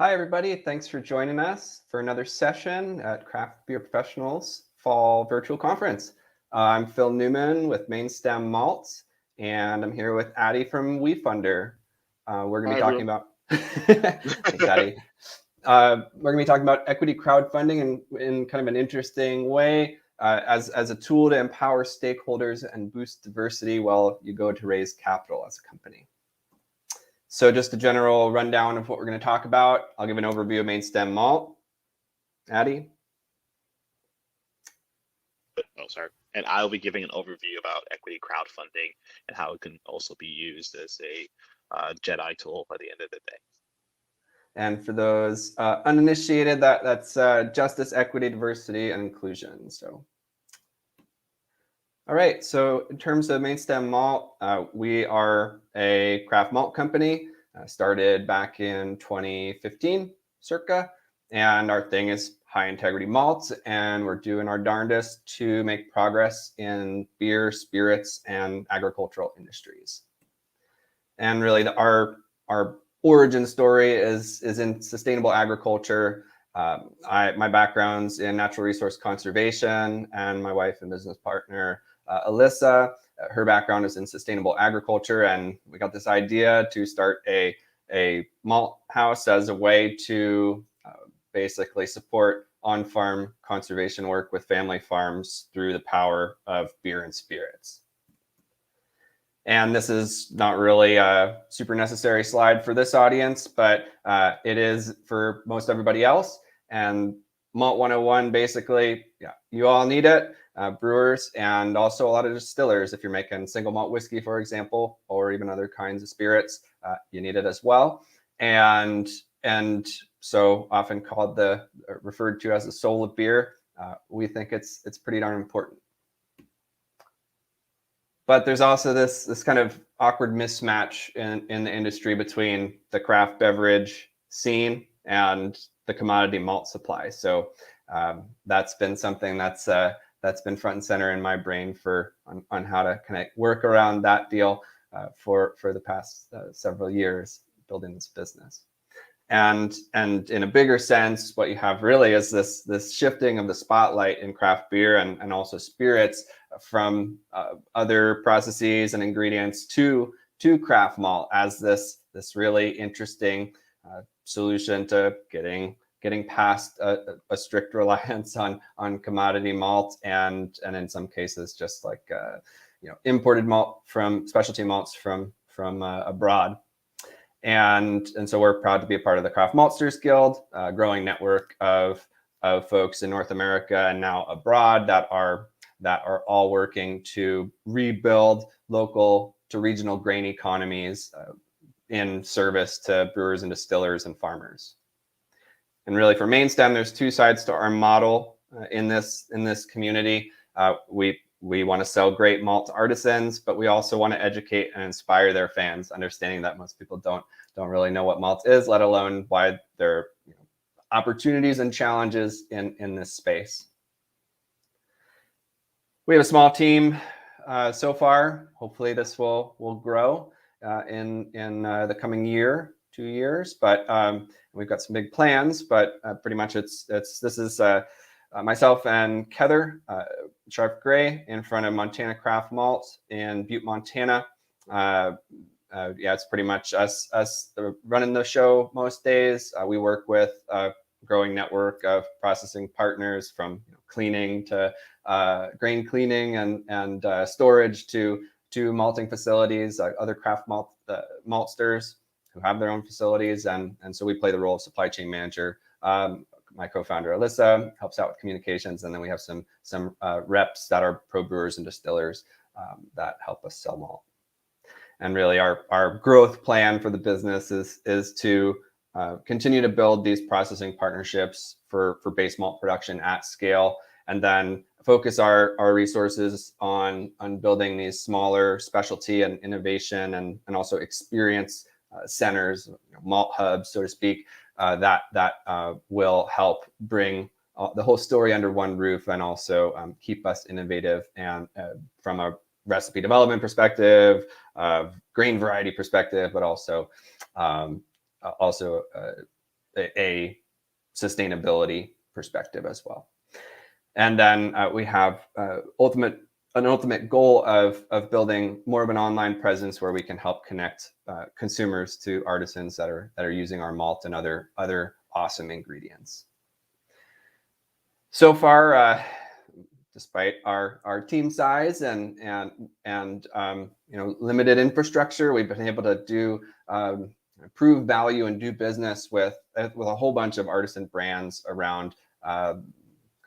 Hi, everybody. Thanks for joining us for another session at Craft Beer Professionals Fall Virtual Conference. I'm Phil Neumann with Mainstem Malt, and I'm here with Adie from Wefunder. We're going to be talking about thanks, Adie. We're going to be talking about equity crowdfunding in kind of an interesting way as a tool to empower stakeholders and boost diversity while you go to raise capital as a company. So just a general rundown of what we're going to talk about. I'll give an overview of Mainstem Malt. Adie? Oh, sorry. And I'll be giving an overview about equity crowdfunding and how it can also be used as a Jedi tool by the end of the day. And for those uninitiated, that's justice, equity, diversity, and inclusion. So, all right. So in terms of Mainstem Malt, we are a craft malt company. Started back in 2015, circa, and our thing is high integrity malts, and we're doing our darndest to make progress in beer, spirits, and agricultural industries. And really, our origin story is in sustainable agriculture. My background's in natural resource conservation, and my wife and business partner, Alyssa, her background is in sustainable agriculture, and we got this idea to start a malt house as a way to basically support on-farm conservation work with family farms through the power of beer and spirits. And this is not really a super necessary slide for this audience, but it is for most everybody else. And Malt 101, basically, yeah, you all need it. Brewers and also a lot of distillers. If you're making single malt whiskey, for example, or even other kinds of spirits, you need it as well. And so often called referred to as the soul of beer. We think it's pretty darn important. But there's also this kind of awkward mismatch in the industry between the craft beverage scene and the commodity malt supply. So that's been something that's been front and center in my brain on how to kind of work around that deal for the past several years building this business. And in a bigger sense, what you have really is this shifting of the spotlight in craft beer and also spirits from other processes and ingredients to craft malt as this really interesting solution to getting past a strict reliance on commodity malt and in some cases just like imported malt from specialty malts from abroad. And so we're proud to be a part of the Craft Maltsters Guild, a growing network of folks in North America and now abroad that are all working to rebuild local to regional grain economies in service to brewers and distillers and farmers. And really for Mainstem, there's two sides to our model in this community. We want to sell great malt to artisans, but we also want to educate and inspire their fans, understanding that most people don't really know what malt is, let alone why there are opportunities and challenges in this space. We have a small team so far. Hopefully this will grow in the coming year, 2 years, but we've got some big plans, but pretty much this is myself and Heather Sharp Gray in front of Montana Craft Malt in Butte, Montana. It's pretty much us running the show most days. We work with a growing network of processing partners from cleaning to grain cleaning and storage to malting facilities, other craft maltsters who have their own facilities. And so we play the role of supply chain manager. My co-founder Alyssa helps out with communications, and then we have some reps that are pro brewers and distillers that help us sell malt. And really, our growth plan for the business is to continue to build these processing partnerships for base malt production at scale, and then focus our resources on building these smaller specialty and innovation and also experience centers, malt hubs, so to speak. That will help bring the whole story under one roof and also keep us innovative and from a recipe development perspective, grain variety perspective, but also a sustainability perspective as well. And then we have an ultimate goal of building more of an online presence where we can help connect consumers to artisans that are using our malt and other awesome ingredients. So far, despite our team size and limited infrastructure, we've been able to do prove value and do business with a whole bunch of artisan brands around kind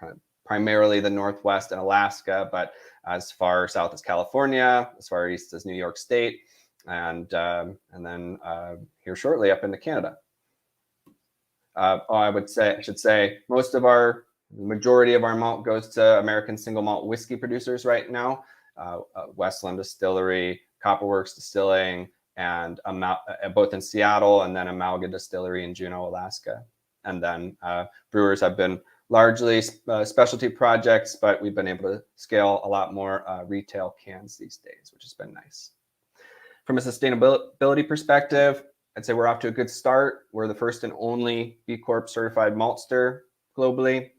of primarily the Northwest and Alaska, but as far south as California, as far east as New York State, and then here shortly up into Canada. I should say the majority of our malt goes to American single malt whiskey producers right now. Westland Distillery, Copperworks Distilling, and both in Seattle, and then Amalga Distillery in Juneau, Alaska. And then brewers have been largely specialty projects, but we've been able to scale a lot more retail cans these days, which has been nice. From a sustainability perspective, I'd say we're off to a good start. We're the first and only B Corp certified maltster globally.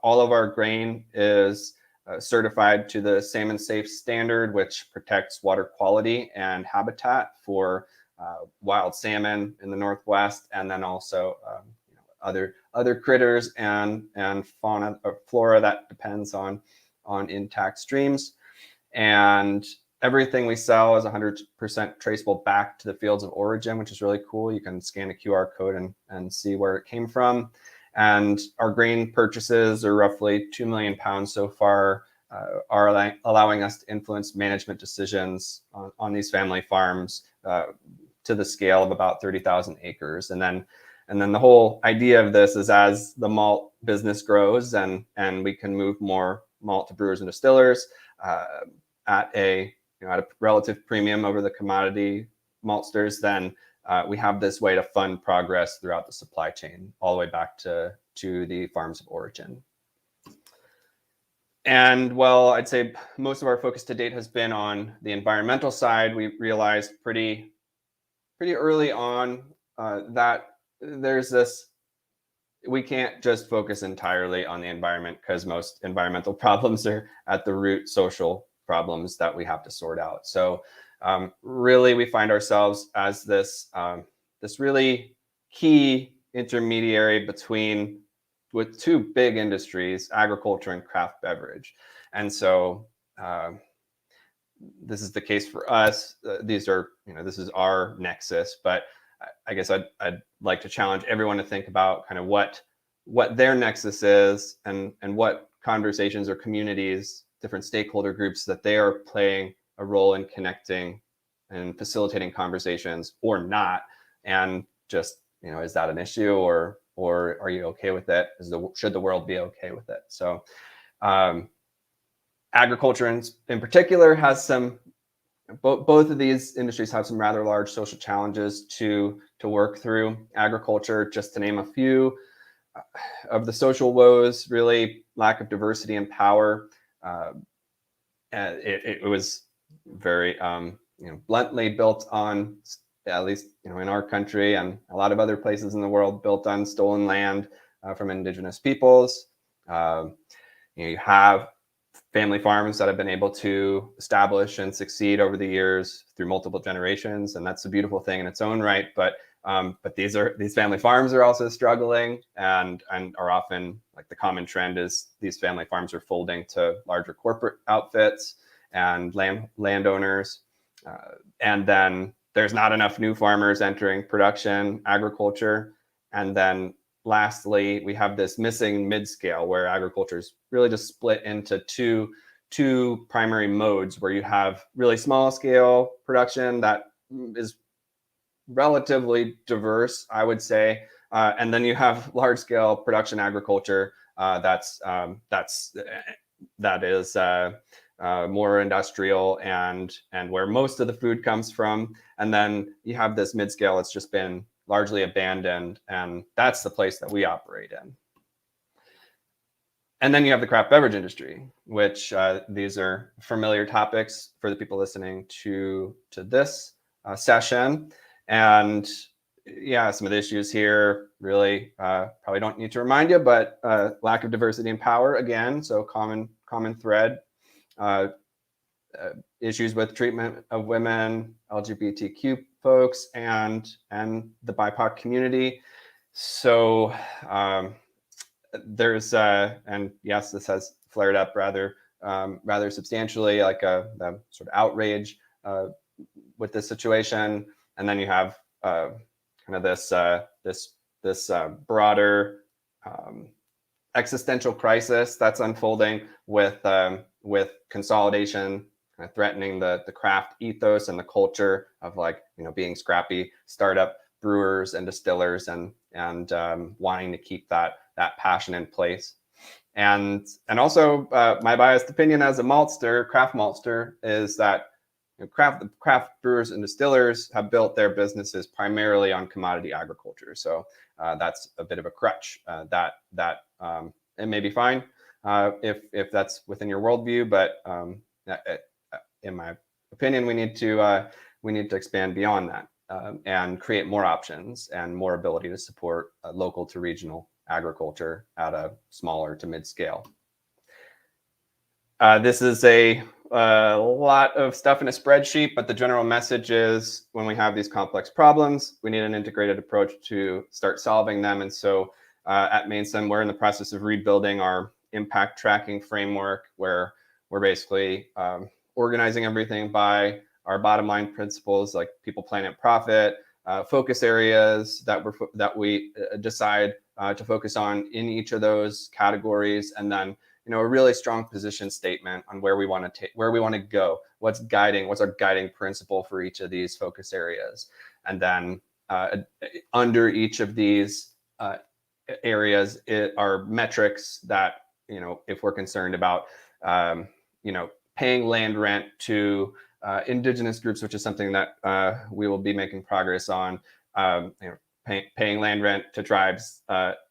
All of our grain is certified to the Salmon Safe standard, which protects water quality and habitat for wild salmon in the Northwest, and then also other critters and fauna or flora that depends on intact streams. And everything we sell is 100% traceable back to the fields of origin, which is really cool. You can scan a QR code and see where it came from. And our grain purchases are roughly 2 million pounds so far, are allowing us to influence management decisions on these family farms to the scale of about 30,000 acres. And then the whole idea of this is, as the malt business grows and we can move more malt to brewers and distillers at a relative premium over the commodity maltsters, then we have this way to fund progress throughout the supply chain, all the way back to the farms of origin. And well, I'd say most of our focus to date has been on the environmental side. We realized pretty early on that there's we can't just focus entirely on the environment, because most environmental problems are at the root social problems that we have to sort out. So really, we find ourselves as this really key intermediary with two big industries, agriculture and craft beverage. And so this is the case for us. This is our nexus, but I guess I'd like to challenge everyone to think about kind of what their nexus is, and what conversations or communities, different stakeholder groups that they are playing a role in connecting and facilitating conversations or not. And just, is that an issue, or are you okay with it? Should the world be okay with it? So agriculture in particular has both of these industries have some rather large social challenges to work through. Agriculture, just to name a few of the social woes, really lack of diversity and power. It was very bluntly built on, at least in our country and a lot of other places in the world, built on stolen land from indigenous peoples. You have family farms that have been able to establish and succeed over the years through multiple generations, and that's a beautiful thing in its own right. But these family farms are also struggling, and are often, like, the common trend is these family farms are folding to larger corporate outfits and landowners, and then there's not enough new farmers entering production agriculture. And then lastly, we have this missing mid-scale, where agriculture is really just split into two primary modes, where you have really small scale production that is relatively diverse, I would say, and then you have large scale production agriculture that is more industrial and where most of the food comes from. And then you have this mid-scale that's just been largely abandoned, and that's the place that we operate in. And then you have the craft beverage industry, which these are familiar topics for the people listening to this session. And yeah, some of the issues here really probably don't need to remind you, but lack of diversity and power again. So common thread. Issues with treatment of women, LGBTQ folks, and the BIPOC community. So there's and yes, this has flared up rather substantially, like the sort of outrage with this situation, and then you have kind of this broader existential crisis that's unfolding with consolidation threatening the craft ethos and the culture of, like, being scrappy startup brewers and distillers, and wanting to keep that passion in place. And also my biased opinion as a craft maltster, is that craft brewers and distillers have built their businesses primarily on commodity agriculture. So that's a bit of a crutch. That it may be fine if that's within your worldview, but in my opinion, we need to expand beyond that and create more options and more ability to support local to regional agriculture at a smaller to mid scale. This is a lot of stuff in a spreadsheet, but the general message is, when we have these complex problems, we need an integrated approach to start solving them. And so at Mainstem, we're in the process of rebuilding our impact tracking framework, where we're basically organizing everything by our bottom line principles, like people, planet, profit, focus areas that we decide to focus on in each of those categories, and then a really strong position statement on where we want to go, what's our guiding principle for each of these focus areas, and then under each of these areas are metrics that, if we're concerned about paying land rent to indigenous groups, which is something that we will be making progress on, paying land rent to tribes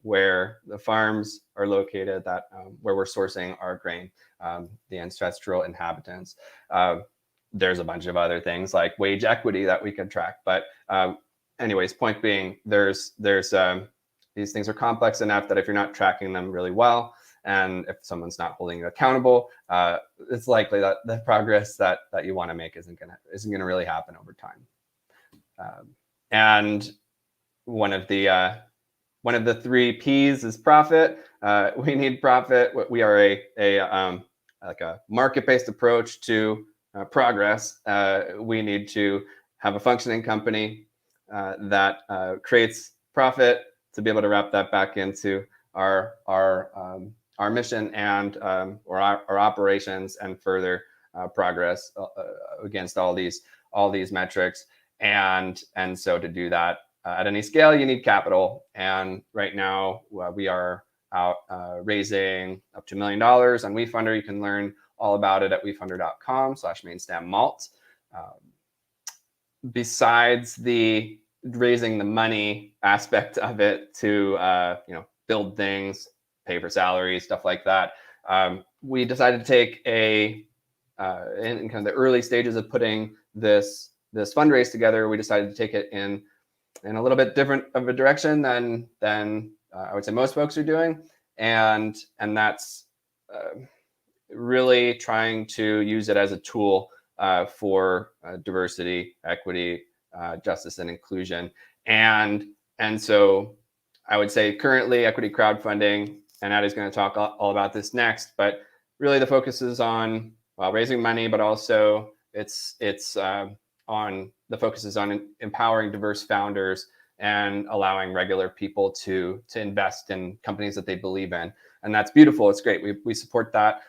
where the farms are located, that where we're sourcing our grain, the ancestral inhabitants. There's a bunch of other things like wage equity that we could track. But anyways, point being, there's these things are complex enough that if you're not tracking them really well, and if someone's not holding you accountable, it's likely that the progress that you want to make isn't gonna really happen over time. And one of the three P's is profit. We need profit. We are a market-based approach to progress. We need to have a functioning company that creates profit, to be able to wrap that back into our mission and or our operations, and further progress against all these metrics. And so to do that at any scale, you need capital. And right now we are out raising up to $1 million on Wefunder. You can learn all about it at wefunder.com/Mainstem Malt. Besides the raising the money aspect of it to build things, pay for salaries, stuff like that, we decided to take in kind of the early stages of putting this fundraise together. We decided to take it in a little bit different of a direction than I would say most folks are doing, and that's really trying to use it as a tool for diversity, equity, justice, and inclusion. And so I would say currently equity crowdfunding, and Adie's going to talk all about this next, but really the focus is on raising money, but also the focus is on empowering diverse founders and allowing regular people to invest in companies that they believe in. And that's beautiful. It's great. We support that.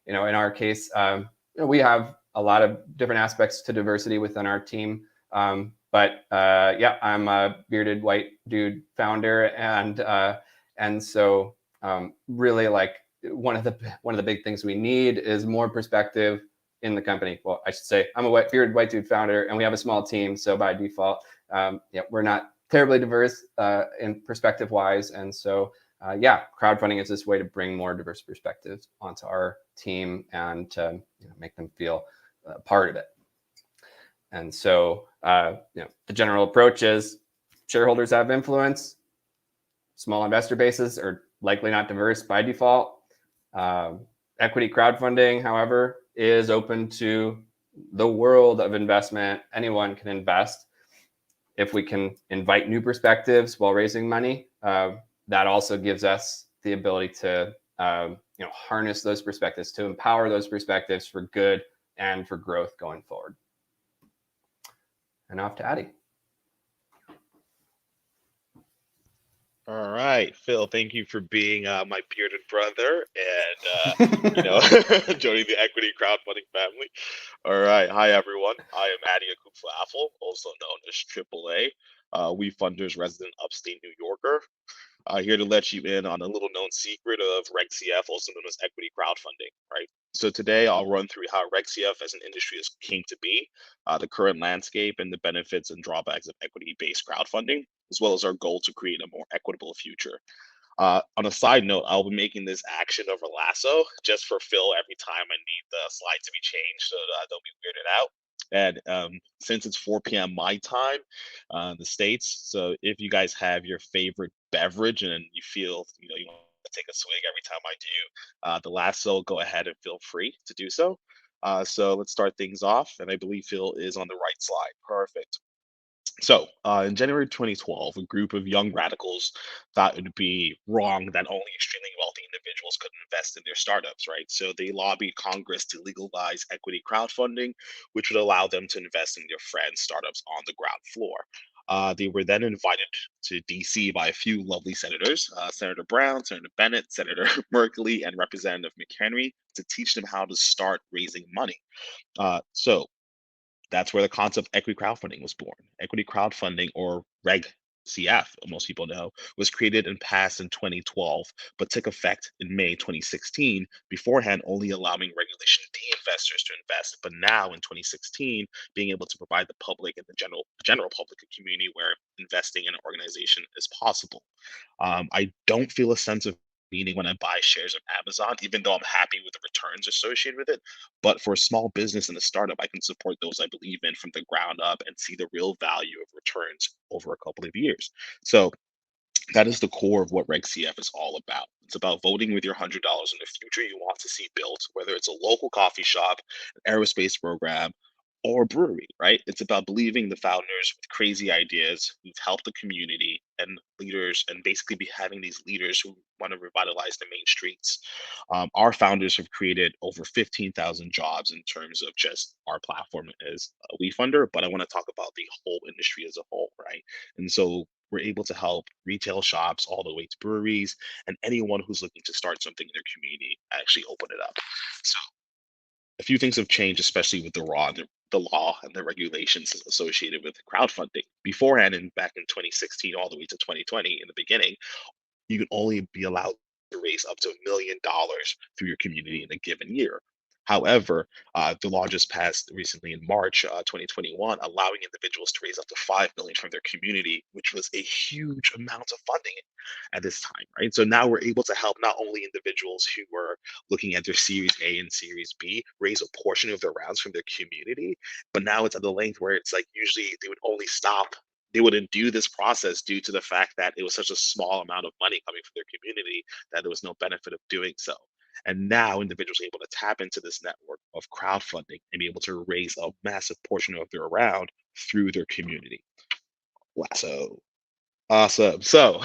In our case, we have a lot of different aspects to diversity within our team. But I'm a bearded white dude founder, and so really, like, one of the big things we need is more perspective in the company. Well, I should say I'm a bearded white dude founder, and we have a small team, so by default, we're not terribly diverse in perspective wise. And so crowdfunding is this way to bring more diverse perspectives onto our team and to make them feel part of it. And so the general approach is shareholders have influence. Small investor bases are likely not diverse by default. Equity crowdfunding, however, is open to the world of investment. Anyone can invest. If we can invite new perspectives while raising money, that also gives us the ability to harness those perspectives, to empower those perspectives for good and for growth going forward. And off to Adie. All right, Phil, thank you for being my bearded brother and joining the equity crowdfunding family. All right, hi everyone. I am Adie Akuffo-Afful, also known as AAA, Wefunder's resident upstate New Yorker. Here to let you in on a little known secret of RegCF, also known as equity crowdfunding, right? So today I'll run through how RegCF as an industry has came to be, the current landscape, and the benefits and drawbacks of equity-based crowdfunding, as well as our goal to create a more equitable future. On a side note, I'll be making this action over lasso just for Phil every time I need the slide to be changed, so don't be weirded out. And since it's 4 p.m. my time, the States, so if you guys have your favorite beverage and you feel, you want to take a swig every time I do, the lasso, go ahead and feel free to do so. So let's start things off. And I believe Phil is on the right slide. Perfect. So, in January 2012, a group of young radicals thought it would be wrong that only extremely wealthy individuals could invest in their startups, right? So, they lobbied Congress to legalize equity crowdfunding, which would allow them to invest in their friends' startups on the ground floor. They were then invited to DC by a few lovely senators, Senator Brown, Senator Bennett, Senator Merkley, and Representative McHenry, to teach them how to start raising money. So, that's where the concept of equity crowdfunding was born. Equity crowdfunding, or Reg CF, most people know, was created and passed in 2012, but took effect in May 2016, beforehand only allowing regulation D investors to invest, but now in 2016, being able to provide the public and the general public a community where investing in an organization is possible. I don't feel a sense of meaning when I buy shares of Amazon, even though I'm happy with the returns associated with it. But for a small business and a startup, I can support those I believe in from the ground up and see the real value of returns over a couple of years. So that is the core of what RegCF is all about. It's about voting with your $100 in the future you want to see built, whether it's a local coffee shop, an aerospace program, or a brewery, right? It's about believing the founders with crazy ideas who've helped the community and leaders, and basically be having these leaders who want to revitalize the main streets. Our founders have created over 15,000 jobs in terms of just our platform as a Wefunder, but I want to talk about the whole industry as a whole, right? And so we're able to help retail shops all the way to breweries and anyone who's looking to start something in their community actually open it up. So a few things have changed, especially with the law and the regulations associated with crowdfunding. Beforehand, and back in 2016 all the way to 2020, in the beginning, you could only be allowed to raise up to $1 million through your community in a given year. However, the law just passed recently in March 2021, allowing individuals to raise up to $5 million from their community, which was a huge amount of funding at this time, right? So now we're able to help not only individuals who were looking at their Series A and Series B raise a portion of their rounds from their community, but now it's at the length where it's like usually they wouldn't do this process due to the fact that it was such a small amount of money coming from their community that there was no benefit of doing so. And now individuals are able to tap into this network of crowdfunding and be able to raise a massive portion of their round through their community. Lasso. Awesome. So,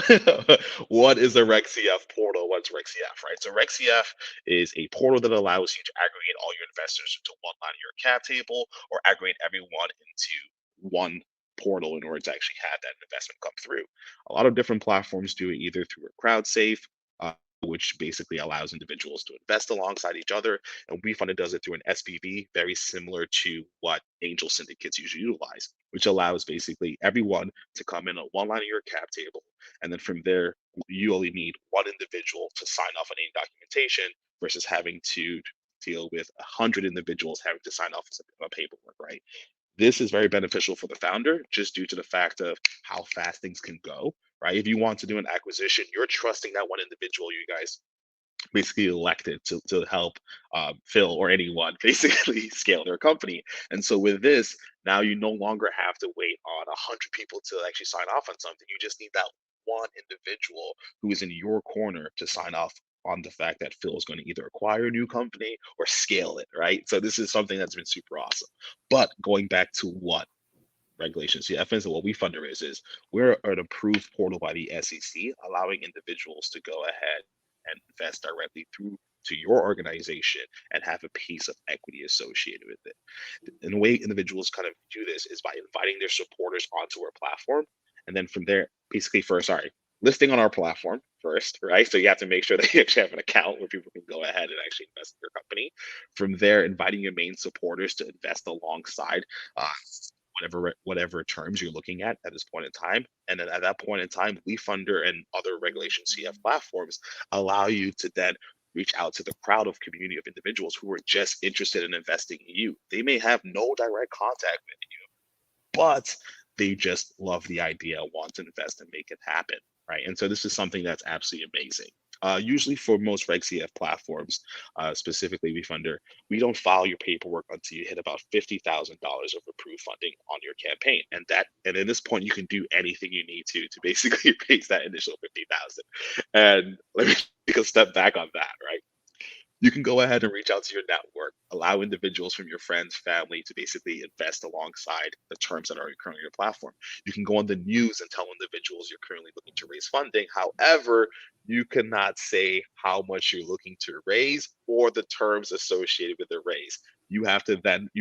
what is the RegCF portal? What's RegCF, right? So, RegCF is a portal that allows you to aggregate all your investors into one line of your cap table, or aggregate everyone into one portal in order to actually have that investment come through. A lot of different platforms do it either through a CrowdSafe, which basically allows individuals to invest alongside each other. And WeFunded does it through an SPV, very similar to what angel syndicates usually utilize, which allows basically everyone to come in on one line of your cap table. And then from there, you only need one individual to sign off on any documentation versus having to deal with 100 individuals having to sign off on paperwork, right? This is very beneficial for the founder just due to the fact of how fast things can go, right? If you want to do an acquisition, you're trusting that one individual you guys basically elected to help Phil or anyone basically scale their company. And so with this, now you no longer have to wait on 100 people to actually sign off on something. You just need that one individual who is in your corner to sign off on the fact that Phil is going to either acquire a new company or scale it, right? So this is something that's been super awesome. But going back to what regulations CF is and what Wefunder is we're an approved portal by the SEC, allowing individuals to go ahead and invest directly through to your organization and have a piece of equity associated with it. And the way individuals kind of do this is by inviting their supporters onto our platform. And then from there, basically first, listing on our platform first, right? So you have to make sure that you actually have an account where people can go ahead and actually invest in your company. From there, inviting your main supporters to invest alongside whatever terms you're looking at this point in time. And then at that point in time, Wefunder and other regulation CF platforms allow you to then reach out to the crowd of community of individuals who are just interested in investing in you. They may have no direct contact with you, but they just love the idea, want to invest and make it happen, right? And so this is something that's absolutely amazing. Usually for most Reg CF platforms, specifically Wefunder, we don't file your paperwork until you hit about $50,000 of approved funding on your campaign. And at this point, you can do anything you need to basically raise that initial 50,000. And let me take a step back on that, right? You can go ahead and reach out to your network, allow individuals from your friends, family to basically invest alongside the terms that are currently on your platform. You can go on the news and tell individuals you're currently looking to raise funding. However, you cannot say how much you're looking to raise or the terms associated with the raise. You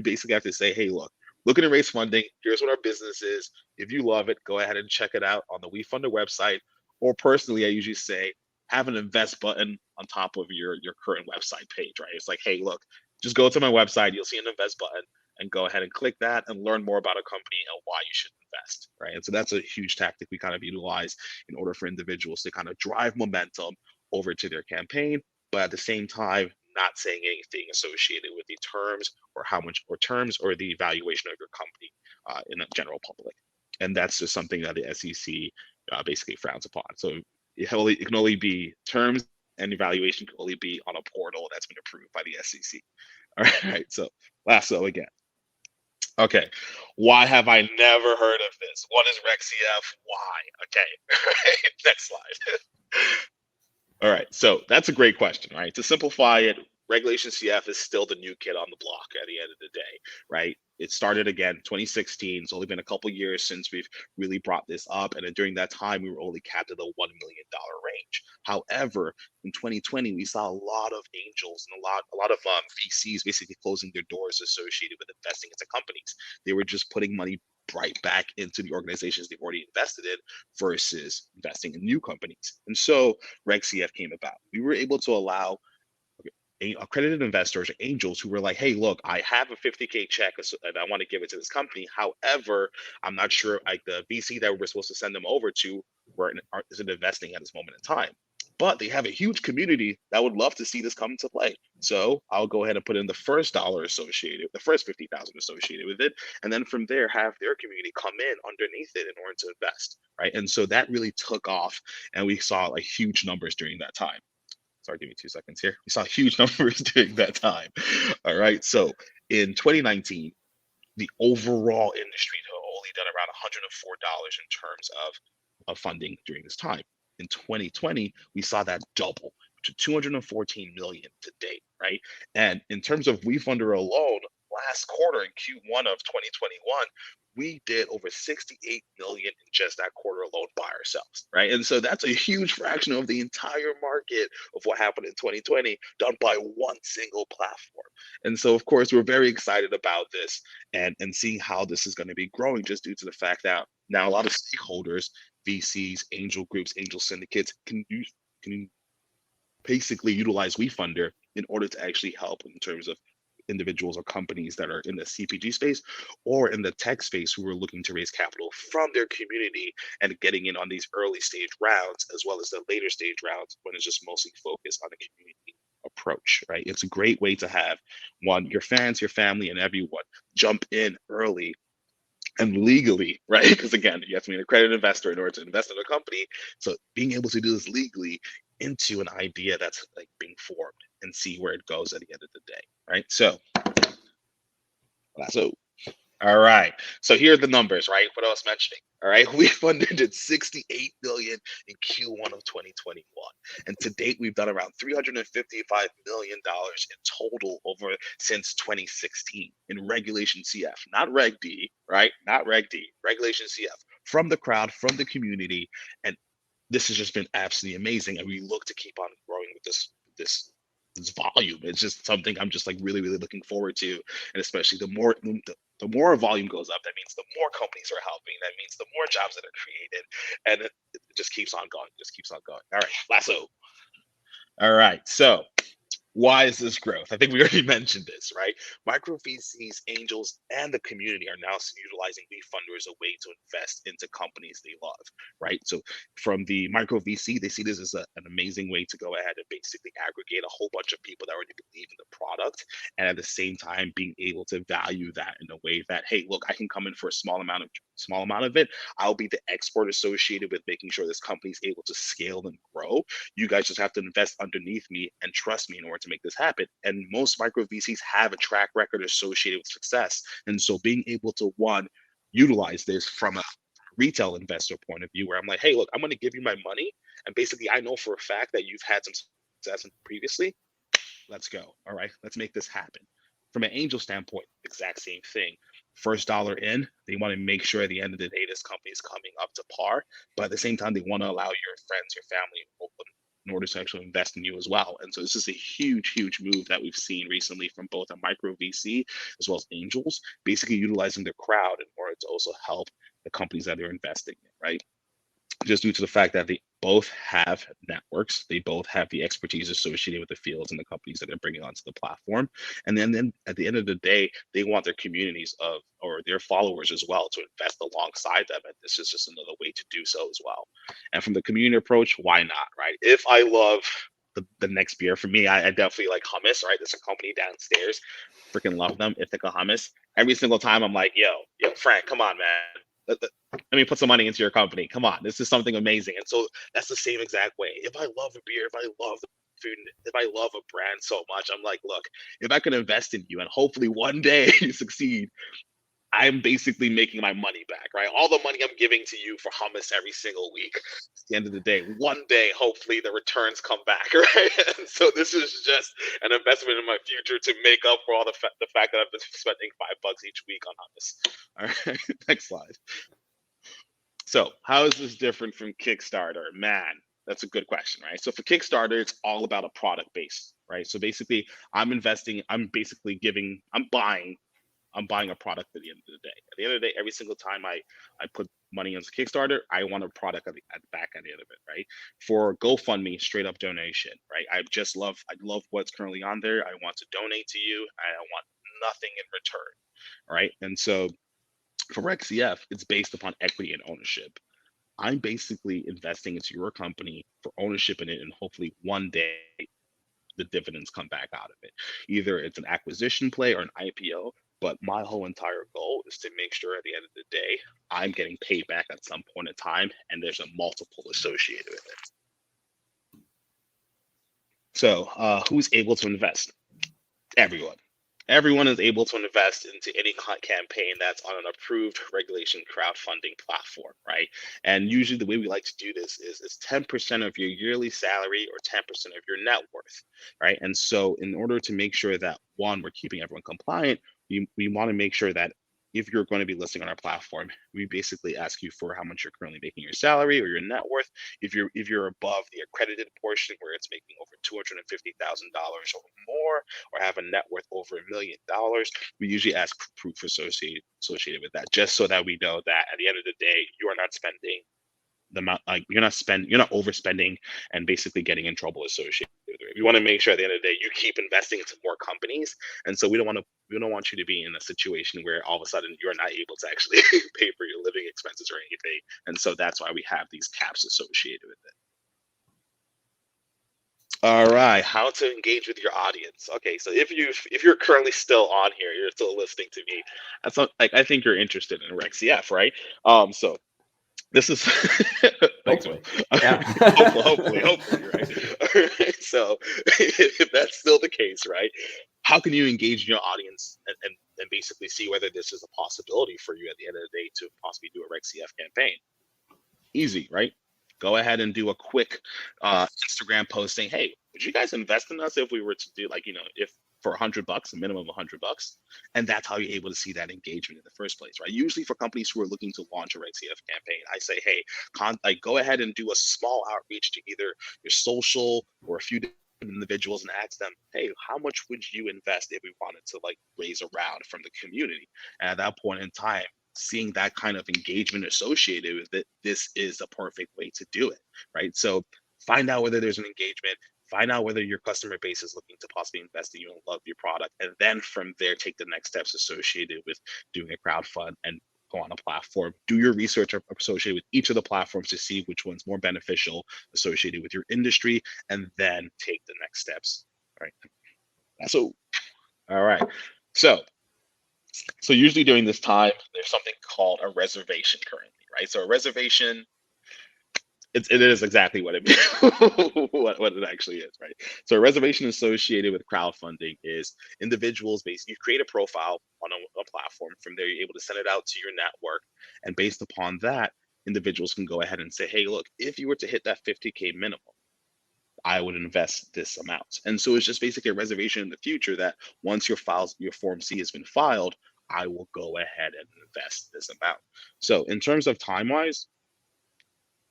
basically have to say, hey, look, looking to raise funding. Here's what our business is. If you love it, go ahead and check it out on the Wefunder website. Or personally, I usually say, have an invest button on top of your current website page, right? It's like, hey, look, just go to my website, you'll see an invest button and go ahead and click that and learn more about a company and why you should invest, right? And so that's a huge tactic we kind of utilize in order for individuals to kind of drive momentum over to their campaign, but at the same time, not saying anything associated with the terms or how much or terms or the valuation of your company in the general public. And that's just something that the SEC basically frowns upon. So it can only be terms and evaluation can only be on a portal that's been approved by the SEC. All right. So again. Okay. Why have I never heard of this? What is RegCF? Why? Okay. Next slide. All right. So that's a great question, right? To simplify it, Regulation CF is still the new kid on the block at the end of the day, right? It started again 2016. It's only been a couple years since we've really brought this up. And during that time, we were only capped at the $1 million range. However, in 2020, we saw a lot of angels and a lot of VCs basically closing their doors associated with investing into companies. They were just putting money right back into the organizations they already invested in versus investing in new companies. And so Reg CF came about. We were able to allow accredited investors or angels who were like, hey, look, I have a 50K check and I want to give it to this company. However, I'm not sure like the VC that we're supposed to send them over to isn't investing at this moment in time. But they have a huge community that would love to see this come into play. So I'll go ahead and put in the first dollar associated, the first 50,000 associated with it. And then from there, have their community come in underneath it in order to invest, right? And so that really took off and we saw like huge numbers during that time. Sorry, give me 2 seconds here. We saw huge numbers during that time. All right. So in 2019, the overall industry had only done around $104 in terms of funding during this time. In 2020, we saw that double to 214 million to date, right? And in terms of Wefunder alone, last quarter in Q1 of 2021, we did over 68 million in just that quarter alone by ourselves, right? And so that's a huge fraction of the entire market of what happened in 2020 done by one single platform. And so, of course, we're very excited about this and seeing how this is going to be growing just due to the fact that now a lot of stakeholders, VCs, angel groups, angel syndicates can basically utilize Wefunder in order to actually help in terms of individuals or companies that are in the CPG space or in the tech space who are looking to raise capital from their community and getting in on these early stage rounds, as well as the later stage rounds when it's just mostly focused on the community approach, right? It's a great way to have your fans, your family, and everyone jump in early and legally, right? Because again, you have to be an accredited investor in order to invest in a company. So being able to do this legally into an idea that's like being formed and see where it goes at the end of the day, right? So all right. So here are the numbers, right? What I was mentioning. All right. We funded at 68 million in Q1 of 2021. And to date, we've done around $355 million in total over since 2016 in Regulation CF, not Reg D, right? Not Reg D, Regulation CF from the crowd, from the community. And this has just been absolutely amazing. And we look to keep on growing with this volume. It's just something I'm just like really, really looking forward to. And especially the more volume goes up, that means the more companies are helping. That means the more jobs that are created. And it just keeps on going, just keeps on going. All right, lasso. All right, so why is this growth? I think we already mentioned this, right? Micro VCs, angels, and the community are now utilizing Wefunder as a way to invest into companies they love, right? So from the micro VC, they see this as an amazing way to go ahead and basically aggregate a whole bunch of people that already believe in the product, and at the same time being able to value that in a way that, hey, look, I can come in for a small amount of it. I'll be the expert associated with making sure this company is able to scale and grow. You guys just have to invest underneath me and trust me in order to make this happen. And most micro VCs have a track record associated with success. And so being able to, one, utilize this from a retail investor point of view, where I'm like, hey, look, I'm going to give you my money. And basically, I know for a fact that you've had some success previously. Let's go. All right, let's make this happen. From an angel standpoint, exact same thing. First dollar in, they want to make sure at the end of the day, this company is coming up to par. But at the same time, they want to allow your friends, your family, in order to actually invest in you as well. And so this is a huge, huge move that we've seen recently from both a micro VC as well as angels, basically utilizing their crowd in order to also help the companies that they're investing in, right? Just due to the fact that they both have networks, they both have the expertise associated with the fields and the companies that they're bringing onto the platform. And then at the end of the day, they want their communities or their followers as well to invest alongside them. And this is just another way to do so as well. And from the community approach, why not, right? If I love the next beer, for me, I definitely like hummus, right? There's a company downstairs, freaking love them, Ithaca Hummus. Every single time I'm like, yo, Frank, come on, man. Let me put some money into your company. Come on, this is something amazing. And so that's the same exact way. If I love a beer, if I love the food, if I love a brand so much, I'm like, look, if I can invest in you and hopefully one day you succeed, I'm basically making my money back, right? All the money I'm giving to you for hummus every single week. At the end of the day, one day, hopefully the returns come back, right? And so this is just an investment in my future to make up for all the fact that I've been spending $5 each week on hummus. All right, next slide. So how is this different from Kickstarter? Man, that's a good question, right? So for Kickstarter, it's all about a product base, right? So basically, I'm buying a product at the end of the day. At the end of the day, every single time I put money into Kickstarter, I want a product at the back at the end of it, right? For GoFundMe, straight up donation, right? I love what's currently on there. I want to donate to you. I want nothing in return, right? And so for RecCF, it's based upon equity and ownership. I'm basically investing into your company for ownership in it, and hopefully one day the dividends come back out of it. Either it's an acquisition play or an IPO, but my whole entire goal is to make sure at the end of the day, I'm getting paid back at some point in time, and there's a multiple associated with it. So who's able to invest? Everyone. Everyone is able to invest into any campaign that's on an approved regulation crowdfunding platform, right? And usually the way we like to do this is 10% of your yearly salary or 10% of your net worth, right? And so in order to make sure that, one, we're keeping everyone compliant, we want to make sure that if you're going to be listing on our platform, we basically ask you for how much you're currently making your salary or your net worth. If you're above the accredited portion where it's making over $250,000 or more, or have a net worth over $1 million, we usually ask proof associated with that, just so that we know that at the end of the day, you are not spending the amount, like you're not overspending and basically getting in trouble associated with it. We want to make sure at the end of the day you keep investing into more companies, and so we don't want you to be in a situation where all of a sudden you're not able to actually pay for your living expenses or anything. And so that's why we have these caps associated with it. All right, how to engage with your audience. Okay, so if you're currently still on here, you're still listening to me. That's not, like, I think you're interested in RecCF, right? So this is hopefully, hopefully, right? So if that's still the case, right, how can you engage your audience and basically see whether this is a possibility for you at the end of the day to possibly do a Reg CF campaign? Easy, right? Go ahead and do a quick Instagram post saying, hey, would you guys invest in us if we were to do like, if for $100, a minimum of $100? And that's how you're able to see that engagement in the first place, right? Usually for companies who are looking to launch a Reg CF campaign, I say, hey, like go ahead and do a small outreach to either your social or a few individuals and ask them, hey, how much would you invest if we wanted to like raise a round from the community? And at that point in time, seeing that kind of engagement associated with it, this is a perfect way to do it, right? So find out whether there's an engagement, find out whether your customer base is looking to possibly invest in you and love your product, and then from there, take the next steps associated with doing a crowdfund and go on a platform. Do your research associated with each of the platforms to see which one's more beneficial associated with your industry, and then take the next steps, right? So, all right. So usually during this time, there's something called a reservation currently, right? So a reservation, it is exactly what it means, what it actually is, right? So a reservation associated with crowdfunding is individuals basically you create a profile on a platform. From there, you're able to send it out to your network, and based upon that, individuals can go ahead and say, hey, look, if you were to hit that 50K minimum, I would invest this amount. And so it's just basically a reservation in the future that once your Form C has been filed, I will go ahead and invest this amount. So in terms of time wise,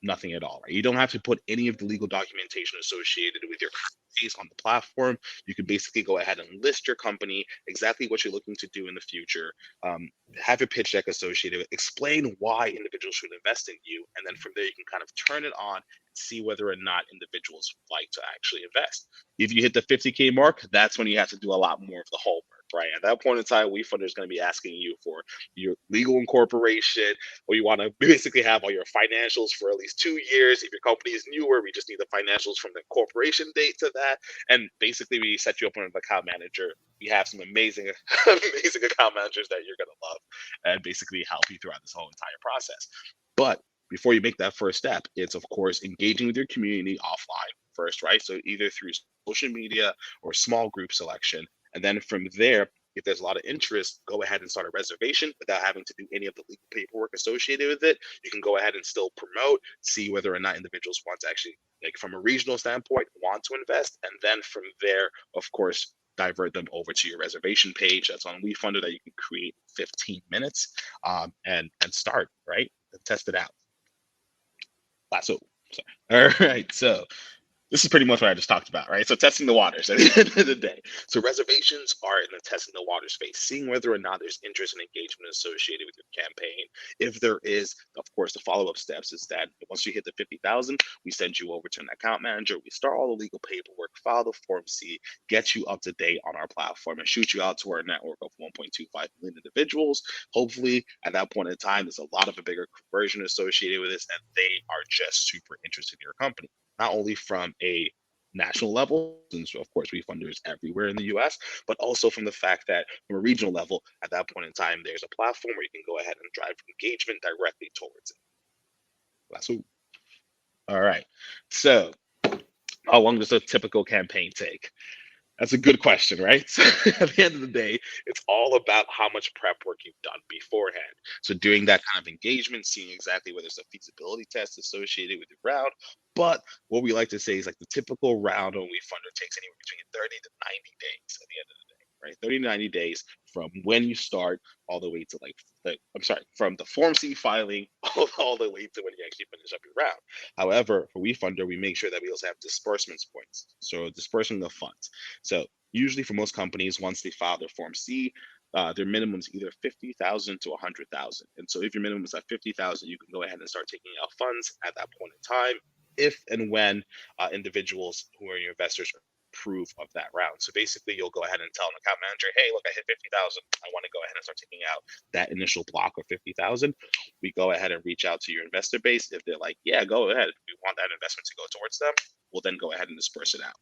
nothing at all, right? You don't have to put any of the legal documentation associated with your case on the platform. You can basically go ahead and list your company, exactly what you're looking to do in the future, have your pitch deck associated with, explain why individuals should invest in you, and then from there you can kind of turn it on and see whether or not individuals like to actually invest. If you hit the 50K mark, that's when you have to do a lot more of the homework, right? At that point in time, Wefunder is going to be asking you for your legal incorporation, or you want to basically have all your financials for at least 2 years. If your company is newer, we just need the financials from the corporation date to that. And basically, we set you up with an account manager. We have some amazing, amazing account managers that you're going to love and basically help you throughout this whole entire process. But before you make that first step, it's of course engaging with your community offline first, right? So either through social media or small group selection. And then from there, if there's a lot of interest, go ahead and start a reservation without having to do any of the legal paperwork associated with it. You can go ahead and still promote, see whether or not individuals want to actually, like from a regional standpoint, want to invest. And then from there, of course, divert them over to your reservation page that's on Wefunder that you can create 15 minutes and start, right? And test it out. So, sorry. All right. So this is pretty much what I just talked about, right? So testing the waters at the end of the day. So reservations are in the testing the water space, seeing whether or not there's interest and engagement associated with your campaign. If there is, of course, the follow-up steps is that once you hit the 50,000, we send you over to an account manager. We start all the legal paperwork, file the Form C, get you up to date on our platform, and shoot you out to our network of 1.25 million individuals. Hopefully, at that point in time, there's a lot of a bigger conversion associated with this, and they are just super interested in your company. Not only from a national level, since of course Wefunder is everywhere in the US, but also from the fact that from a regional level, at that point in time, there's a platform where you can go ahead and drive engagement directly towards it. That's all right. So how long does a typical campaign take? That's a good question, right? So at the end of the day, it's all about how much prep work you've done beforehand. So doing that kind of engagement, seeing exactly whether there's a feasibility test associated with your round. But what we like to say is like the typical round on Wefunder takes anywhere between 30 to 90 days at the end of the day, right? 30 to 90 days from when you start all the way to from the Form C filing all the way to when you actually finish up your round. However, for Wefunder, we make sure that we also have disbursements points. So disbursing the funds. So usually for most companies, once they file their Form C, their minimum is either 50,000 to 100,000. And so if your minimum is at 50,000, you can go ahead and start taking out funds at that point in time, if and when individuals who are your investors approve of that round. So basically, you'll go ahead and tell an account manager, hey, look, I hit 50,000. I want to go ahead and start taking out that initial block of 50,000. We go ahead and reach out to your investor base. If they're like, yeah, go ahead. We want that investment to go towards them. We'll then go ahead and disperse it out.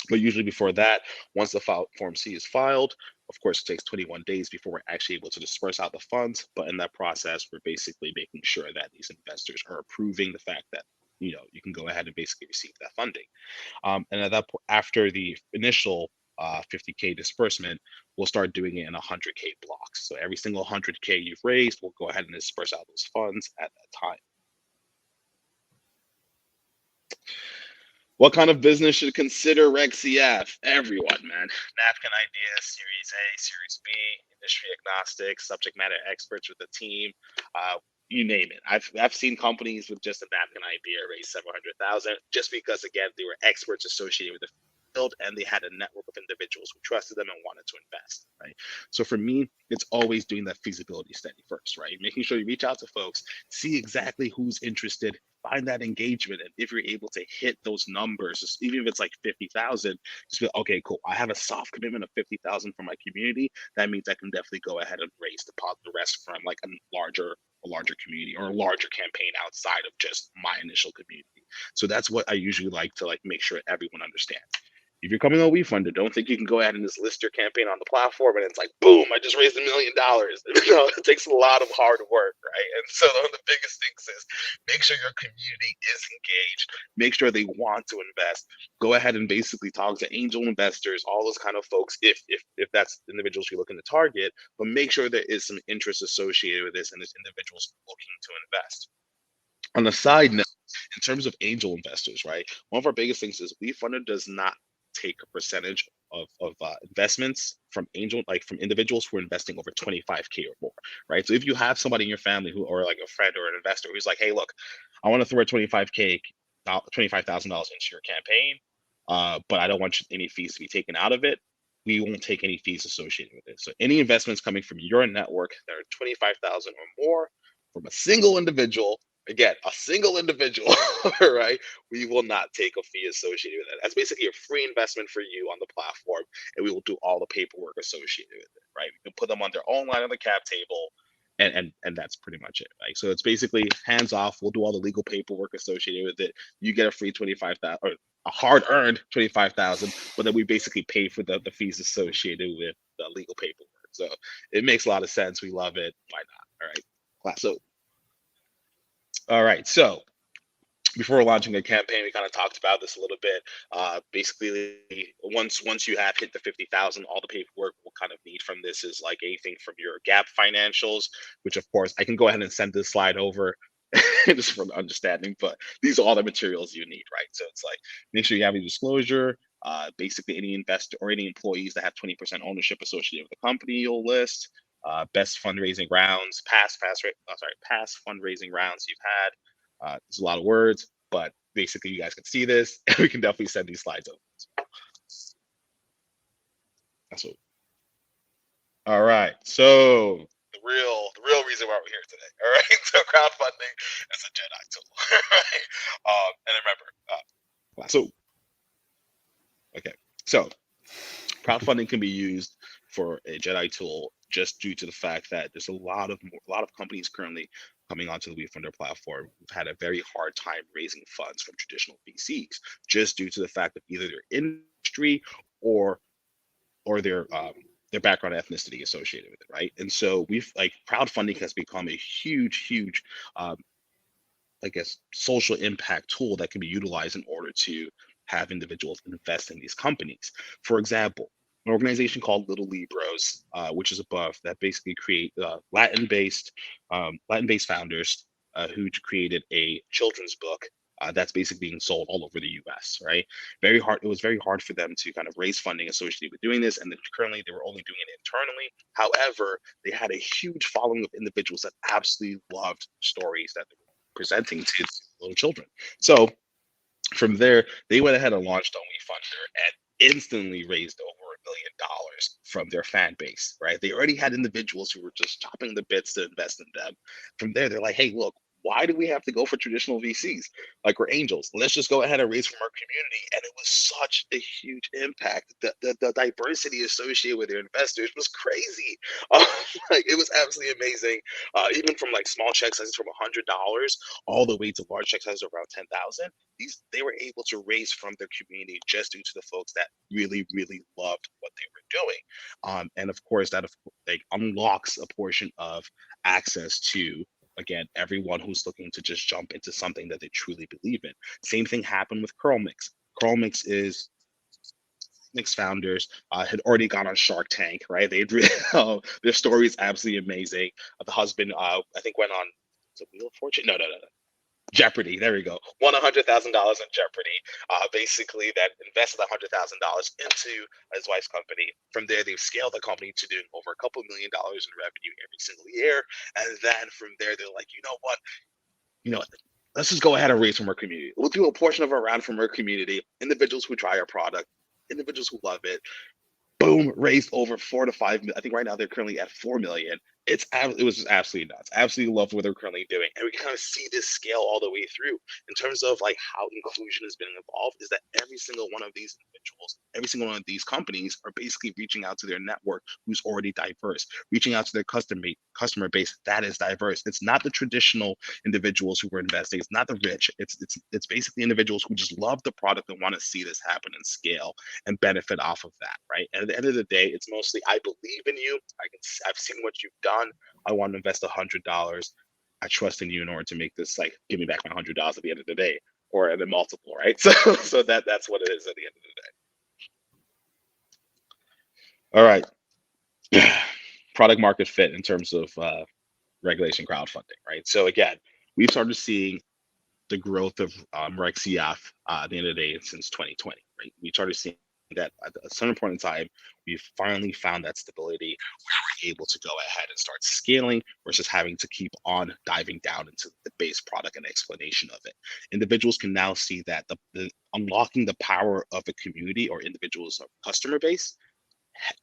But usually before that, once the Form C is filed, of course, it takes 21 days before we're actually able to disperse out the funds. But in that process, we're basically making sure that these investors are approving the fact that you can go ahead and basically receive that funding. And at that point, after the initial 50K disbursement, we'll start doing it in 100K blocks. So every single 100K you've raised, we'll go ahead and disperse out those funds at that time. What kind of business should consider Reg CF? Everyone, man. Napkin ideas, Series A, Series B, industry agnostic, subject matter experts with the team, you name it. I've seen companies with just a napkin idea raise several hundred thousand just because, again, they were experts associated with the field and they had a network of individuals who trusted them and wanted to invest, right? So for me, it's always doing that feasibility study first, right? Making sure you reach out to folks, see exactly who's interested, find that engagement, and if you're able to hit those numbers, even if it's like 50,000, just be like, okay, cool. I have a soft commitment of 50,000 from my community. That means I can definitely go ahead and raise the rest from like a larger community or a larger campaign outside of just my initial community. So that's what I usually like to make sure everyone understands. If you're coming on Wefunder, don't think you can go ahead and just list your campaign on the platform and it's like, boom, I just raised $1 million. It takes a lot of hard work, right? And so one of the biggest things is make sure your community is engaged, make sure they want to invest. Go ahead and basically talk to angel investors, all those kind of folks, if that's individuals you're looking to target, but make sure there is some interest associated with this and there's individuals looking to invest. On a side note, in terms of angel investors, right? One of our biggest things is Wefunder does not take a percentage of investments from from individuals who are investing over 25K or more, right? So if you have somebody in your family who, or like a friend or an investor who's like, hey, look, I want to throw a $25,000 into your campaign, but I don't want any fees to be taken out of it. We won't take any fees associated with it. So any investments coming from your network that are 25,000 or more from a single individual, again, a single individual, right? We will not take a fee associated with it. That's basically a free investment for you on the platform, and we will do all the paperwork associated with it, right? We can put them on their own line on the cap table, and that's pretty much it, right? So it's basically hands off. We'll do all the legal paperwork associated with it. You get a free 25,000 or a hard-earned 25,000, but then we basically pay for the fees associated with the legal paperwork. So it makes a lot of sense. We love it. Why not? All right. So all right, so before launching a campaign, we kind of talked about this a little bit. Basically, once you have hit the 50,000, all the paperwork we'll kind of need from this is like anything from your GAAP financials, which of course I can go ahead and send this slide over just from understanding, but these are all the materials you need, right? So it's like, make sure you have your disclosure, basically any investor or any employees that have 20% ownership associated with the company you'll list, best fundraising rounds, past fundraising rounds you've had. There's a lot of words, but basically you guys can see this, and we can definitely send these slides over. That's what. All right, so the real reason why we're here today. All right, so crowdfunding is a Jedi tool, right? And remember, so crowdfunding can be used for a Jedi tool just due to the fact that there's a lot of companies currently coming onto the Wefunder platform who've had a very hard time raising funds from traditional VCs, just due to the fact of either their industry or their background ethnicity associated with it, right? And so crowdfunding has become a huge I guess social impact tool that can be utilized in order to have individuals invest in these companies. For example, an organization called Little Libros, which is above, that basically create Latin-based founders who created a children's book that's basically being sold all over the U.S. Right? It was very hard for them to kind of raise funding associated with doing this, and currently they were only doing it internally. However, they had a huge following of individuals that absolutely loved stories that they were presenting to little children. So from there, they went ahead and launched on Wefunder and instantly raised over $1 million from their fan base, right? They already had individuals who were just chopping the bits to invest in them. From there, they're like, hey, look, why do we have to go for traditional VCs? Like, we're angels. Let's just go ahead and raise from our community. And it was such a huge impact. The diversity associated with their investors was crazy. It was absolutely amazing. Even from like small check sizes from $100 all the way to large check sizes around 10,000. They were able to raise from their community just due to the folks that really loved what they were doing. And of course, that unlocks a portion of access to, again, everyone who's looking to just jump into something that they truly believe in. Same thing happened with Curl Mix. Chromix is Mix founders had already gone on Shark Tank, right? Their story is absolutely amazing. The husband, I think, went on Wheel of Fortune. No, Jeopardy. There we go. Won $100,000 in Jeopardy. Basically, that invested $100,000 into his wife's company. From there, they've scaled the company to doing over a couple $1 million in revenue every single year. And then from there, they're like, you know what? Let's just go ahead and raise from our community. We'll do a portion of our round from our community, individuals who try our product, individuals who love it. Boom, raised over 4 to 5. I think right now they're currently at 4 million. It was just absolutely nuts. Absolutely love what they're currently doing, and we can kind of see this scale all the way through in terms of like how inclusion has been involved. Is that every single one of these individuals, every single one of these companies are basically reaching out to their network who's already diverse, reaching out to their customer base that is diverse. It's not the traditional individuals who were investing. It's not the rich. It's basically individuals who just love the product and want to see this happen and scale and benefit off of that, right? And at the end of the day, it's mostly I believe in you. I've seen what you've done. I want to invest $100. I trust in you in order to make this, like, give me back my $100 at the end of the day, or at a multiple, right? So that's what it is at the end of the day. All right, product market fit in terms of regulation crowdfunding, right? So again, we've started seeing the growth of Reg CF at the end of the day since 2020, right? We started seeing that at a certain point in time, we've finally found that stability where we're able to go ahead and start scaling versus having to keep on diving down into the base product and explanation of it. Individuals can now see that the unlocking the power of a community or individuals or customer base,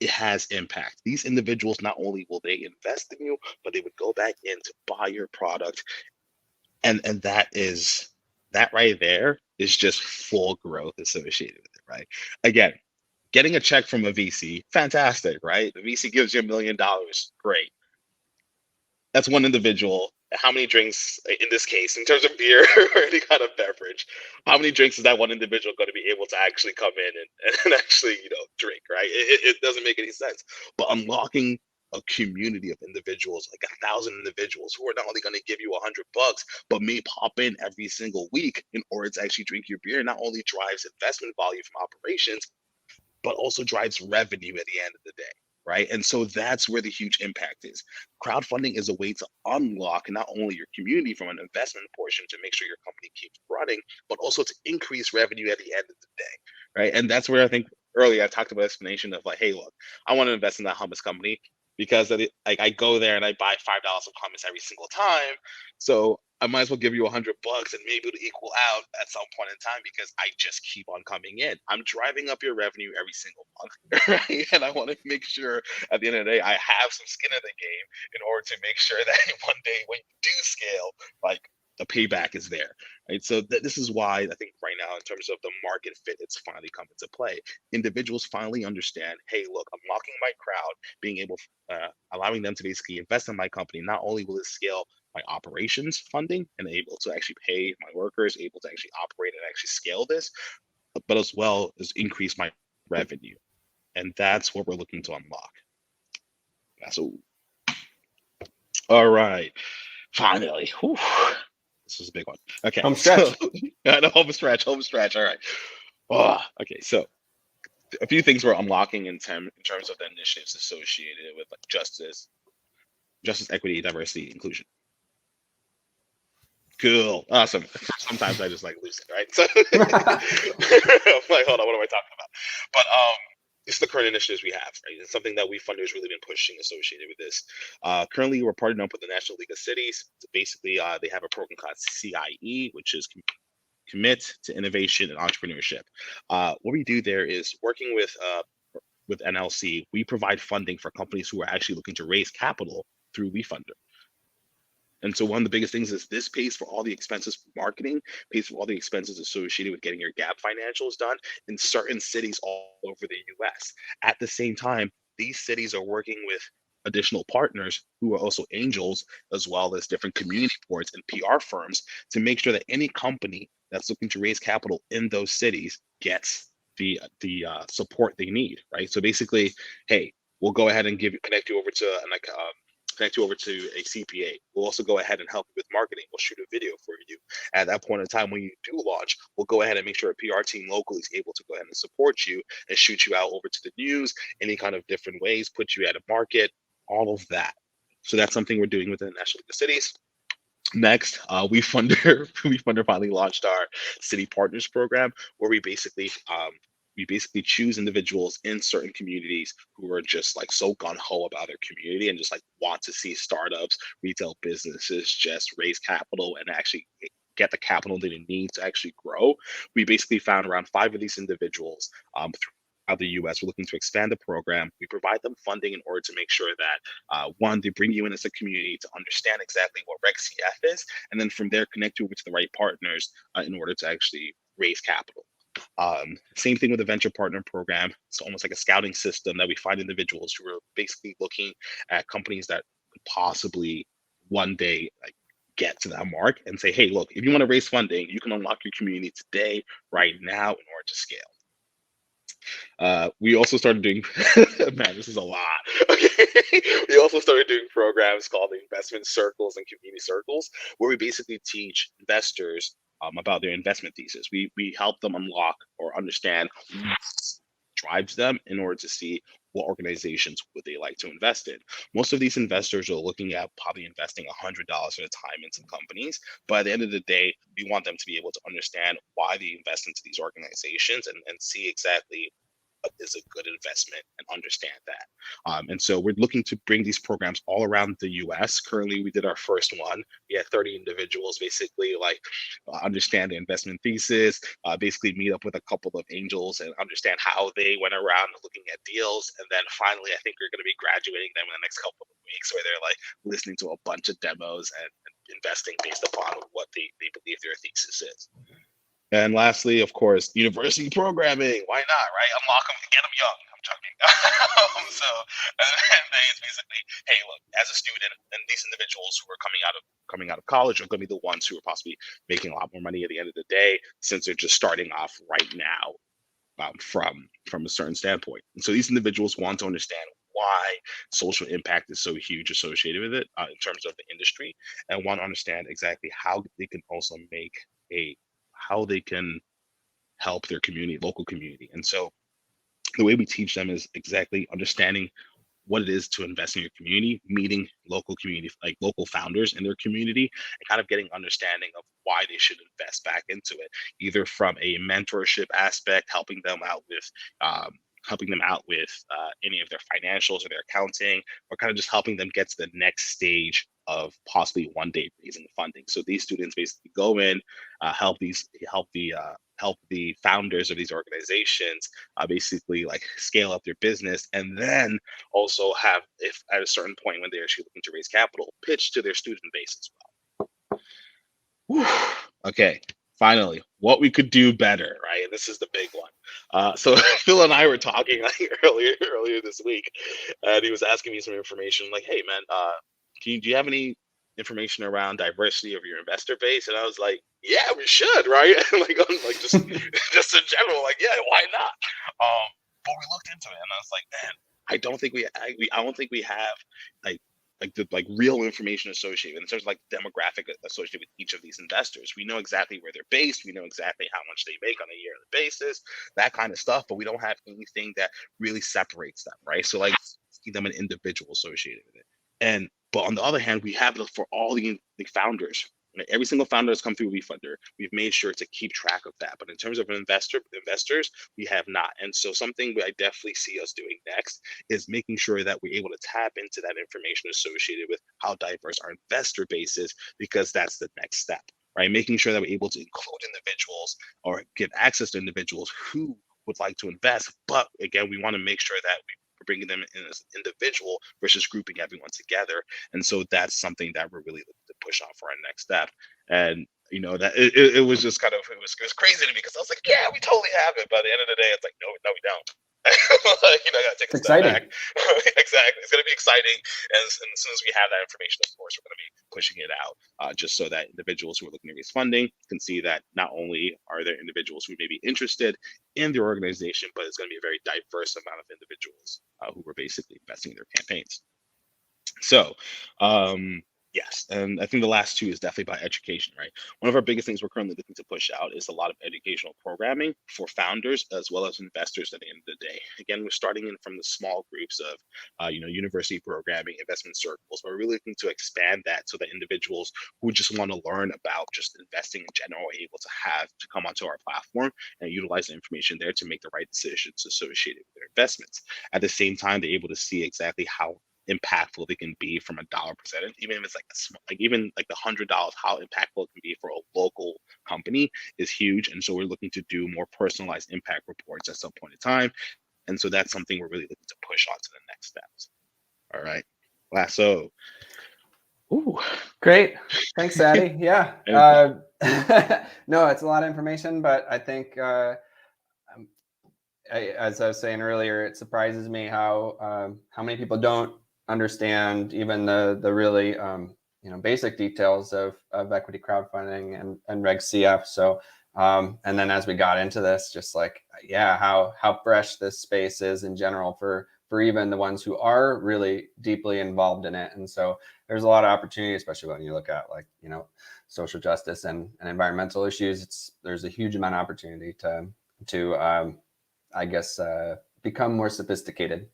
it has impact. These individuals, not only will they invest in you, but they would go back in to buy your product. And that right there is just full growth associated with it, right? Again, getting a check from a VC, fantastic, right? The VC gives you $1 million, great. That's one individual. How many drinks, in this case, in terms of beer or any kind of beverage, how many drinks is that one individual going to be able to actually come in and actually, drink, right? It doesn't make any sense. But unlocking a community of individuals, like 1,000 individuals who are not only going to give you $100, but may pop in every single week in order to actually drink your beer, not only drives investment value from operations, but also drives revenue at the end of the day, right? And so that's where the huge impact is. Crowdfunding is a way to unlock not only your community from an investment portion to make sure your company keeps running, but also to increase revenue at the end of the day, right? And that's where I think earlier I talked about explanation of like, hey, look, I want to invest in that hummus company because I go there and I buy $5 of hummus every single time. So I might as well give you $100 and maybe it'll equal out at some point in time because I just keep on coming in. I'm driving up your revenue every single month, right? And I want to make sure at the end of the day, I have some skin in the game in order to make sure that one day when you do scale, like the payback is there, right? So this is why I think right now, in terms of the market fit, it's finally come into play. Individuals finally understand, hey, look, unlocking my crowd, being able, allowing them to basically invest in my company. Not only will it scale my operations funding and able to actually pay my workers, able to actually operate and actually scale this, but as well as increase my revenue. And that's what we're looking to unlock. So, all right, finally. Whew. This is a big one. Okay. Home stretch. Home stretch. All right. Oh, okay. So a few things we're unlocking in terms of the initiatives associated with like justice, equity, diversity, inclusion. Cool. Awesome. Sometimes I just like lose it, right? So I'm like, hold on, what am I talking about? But it's the current initiatives we have, right? It's something that Wefunder really been pushing associated with this. Currently, we're partnering up with the National League of Cities. So basically, they have a program called CIE, which is Commit to Innovation and Entrepreneurship. What we do there is working with NLC, we provide funding for companies who are actually looking to raise capital through Wefunder. And so one of the biggest things is this pays for all the expenses for marketing, pays for all the expenses associated with getting your gap financials done in certain cities all over the US. At the same time, these cities are working with additional partners who are also angels, as well as different community boards and PR firms to make sure that any company that's looking to raise capital in those cities gets the support they need, right? So basically, hey, we'll go ahead and connect you over to connect you over to a CPA. We'll also go ahead and help you with marketing. We'll shoot a video for you. At that point in time, when you do launch, we'll go ahead and make sure a PR team locally is able to go ahead and support you and shoot you out over to the news, any kind of different ways, put you at a market, all of that. So that's something we're doing within the National League of Cities. Next, Wefunder finally launched our City Partners program, where we basically choose individuals in certain communities who are just like so gung-ho about their community and just like want to see startups, retail businesses just raise capital and actually get the capital they need to actually grow. We basically found around 5 of these individuals throughout the US. We're looking to expand the program. We provide them funding in order to make sure that one, they bring you in as a community to understand exactly what Reg CF is, and then from there connect you with the right partners in order to actually raise capital. Same thing with the venture partner program. It's almost like a scouting system that we find individuals who are basically looking at companies that could possibly one day like get to that mark and say, hey, look, if you want to raise funding, you can unlock your community today, right now, in order to scale. We also started doing, man, this is a lot. Okay. We also started doing programs called the investment circles and community circles, where we basically teach investors about their investment thesis. We help them unlock or understand what drives them in order to see what organizations would they like to invest in. Most of these investors are looking at probably investing $100 at a time in some companies, but at the end of the day, we want them to be able to understand why they invest into these organizations and see exactly what is a good investment and understand that. And so we're looking to bring these programs all around the US. Currently, we did our first one. We had 30 individuals basically like understand the investment thesis, basically meet up with a couple of angels and understand how they went around looking at deals. And then finally, I think we're going to be graduating them in the next couple of weeks, where they're like listening to a bunch of demos and investing based upon what they believe their thesis is. And lastly, of course, university programming. Why not, right? Unlock them, get them young. I'm joking. And then it's basically, hey, look, as a student, and these individuals who are coming out of college are going to be the ones who are possibly making a lot more money at the end of the day, since they're just starting off right now from a certain standpoint. And so these individuals want to understand why social impact is so huge associated with it in terms of the industry, and want to understand exactly how they can also how they can help their community, local community. And so the way we teach them is exactly understanding what it is to invest in your community, meeting local community, like local founders in their community, and kind of getting understanding of why they should invest back into it, either from a mentorship aspect, helping them out with any of their financials or their accounting, or kind of just helping them get to the next stage of possibly one day raising funding. So these students basically go in, help the founders of these organizations basically like scale up their business, and then also have, if at a certain point when they're actually looking to raise capital, pitch to their student base as well. Whew. Okay. Finally, what we could do better, right? And this is the big one. So Phil and I were talking like earlier this week, and he was asking me some information like, "Hey, man, do you have any information around diversity of your investor base?" And I was like, "Yeah, we should, right?" just in general, like, yeah, why not? But we looked into it, and I was like, man, I don't think we have like real information associated in terms of like demographic associated with each of these investors. We know exactly where they're based. We know exactly how much they make on a yearly basis, that kind of stuff, but we don't have anything that really separates them, right? So like see them an individual associated with it. But on the other hand, we have it for all the founders. Every single founder that's come through Wefunder, we've made sure to keep track of that. But in terms of investors, we have not. And so something I definitely see us doing next is making sure that we're able to tap into that information associated with how diverse our investor base is, because that's the next step, right? Making sure that we're able to include individuals or give access to individuals who would like to invest. But again, we want to make sure that we're bringing them in as an individual versus grouping everyone together. And so that's something that we're really looking to push on for our next step. And that it was just kind of it was crazy to me, because I was like, yeah, we totally have it. But at the end of the day, it's like, no, we don't. I gotta take a step back. Exactly, it's gonna be exciting, and as soon as we have that information, of course, we're gonna be pushing it out, just so that individuals who are looking to raise funding can see that not only are there individuals who may be interested in their organization, but it's gonna be a very diverse amount of individuals who are basically investing in their campaigns. So, yes, and I think the last two is definitely about education, right? One of our biggest things we're currently looking to push out is a lot of educational programming for founders as well as investors at the end of the day. Again, we're starting in from the small groups of, university programming, investment circles, but we're really looking to expand that so that individuals who just want to learn about just investing in general are able to come onto our platform and utilize the information there to make the right decisions associated with their investments. At the same time, they're able to see exactly how impactful they can be from a dollar percentage, even if it's like a small, like even like $100, how impactful it can be for a local company is huge. And so we're looking to do more personalized impact reports at some point in time. And so that's something we're really looking to push on to the next steps. All right. Lasso. Ooh. Great. Thanks, Adie. Yeah. And No, it's a lot of information, but I think, as I was saying earlier, it surprises me how many people don't understand even the really basic details of equity crowdfunding and Reg CF. So and then as we got into this, just like how fresh this space is in general for even the ones who are really deeply involved in it. And so there's a lot of opportunity, especially when you look at social justice and environmental issues. There's a huge amount of opportunity to I guess, become more sophisticated.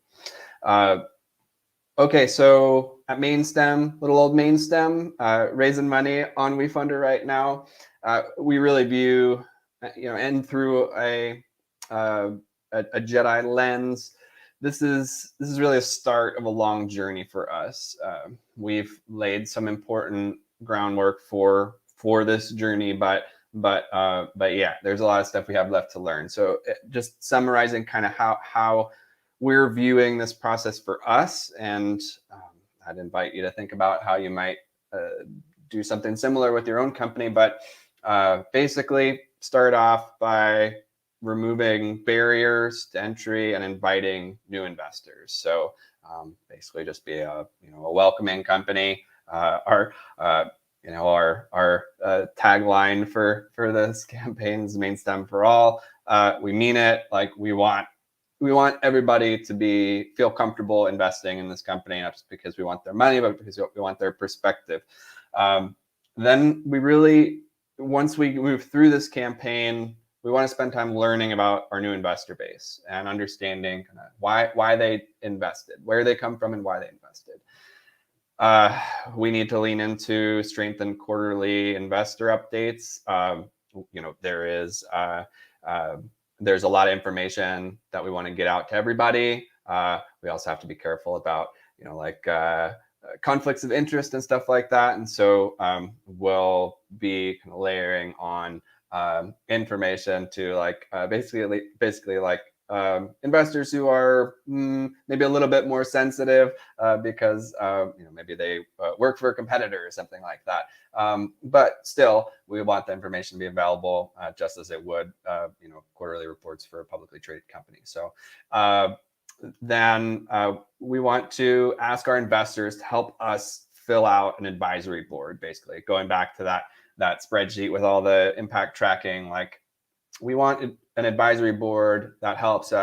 Okay, so at Mainstem, little old Mainstem, raising money on Wefunder right now. We really view, and through a Jedi lens, this is really a start of a long journey for us. We've laid some important groundwork for this journey, but yeah, there's a lot of stuff we have left to learn. So just summarizing kind of how we're viewing this process for us, and I'd invite you to think about how you might do something similar with your own company. But basically, start off by removing barriers to entry and inviting new investors. So basically, just be a welcoming company. Our tagline for this campaign is Mainstem For All. We mean it. Like we want everybody to feel comfortable investing in this company, not just because we want their money, but because we want their perspective. Then we really, once we move through this campaign, we want to spend time learning about our new investor base and understanding kind of why they invested, where they come from, and why they invested. We need to lean into strengthened quarterly investor updates. There's a lot of information that we want to get out to everybody. We also have to be careful about, conflicts of interest and stuff like that. And so we'll be kind of layering on information to basically investors who are maybe a little bit more sensitive because maybe they work for a competitor or something like that. But still, we want the information to be available just as it would quarterly reports for a publicly traded company. So then we want to ask our investors to help us fill out an advisory board, basically going back to that spreadsheet with all the impact tracking. Like we want an advisory board that helps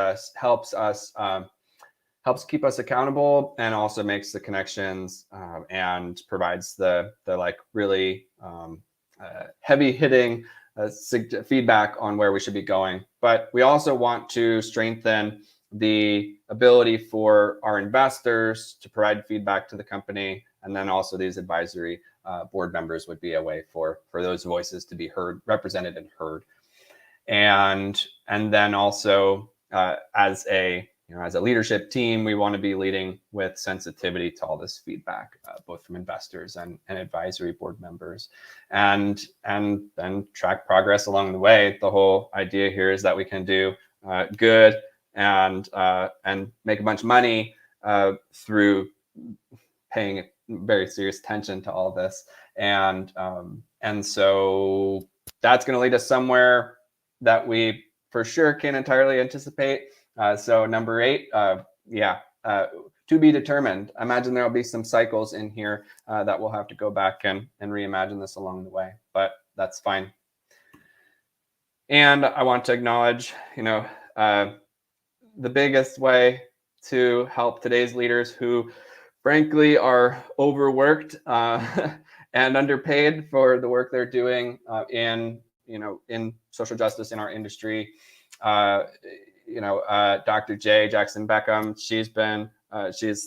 keep us accountable and also makes the connections and provides the really heavy hitting feedback on where we should be going. But we also want to strengthen the ability for our investors to provide feedback to the company, and then also these advisory board members would be a way for those voices to be heard, represented, and heard. And then also as a leadership team, we want to be leading with sensitivity to all this feedback, both from investors and advisory board members, and then track progress along the way. The whole idea here is that we can do good and make a bunch of money through paying very serious attention to all this, and so that's going to lead us somewhere that we for sure can't entirely anticipate. So number 8, to be determined. I imagine there'll be some cycles in here that we'll have to go back and reimagine this along the way, but that's fine. And I want to acknowledge, the biggest way to help today's leaders who frankly are overworked and underpaid for the work they're doing in social justice in our industry. Dr. J. Jackson Beckham, she's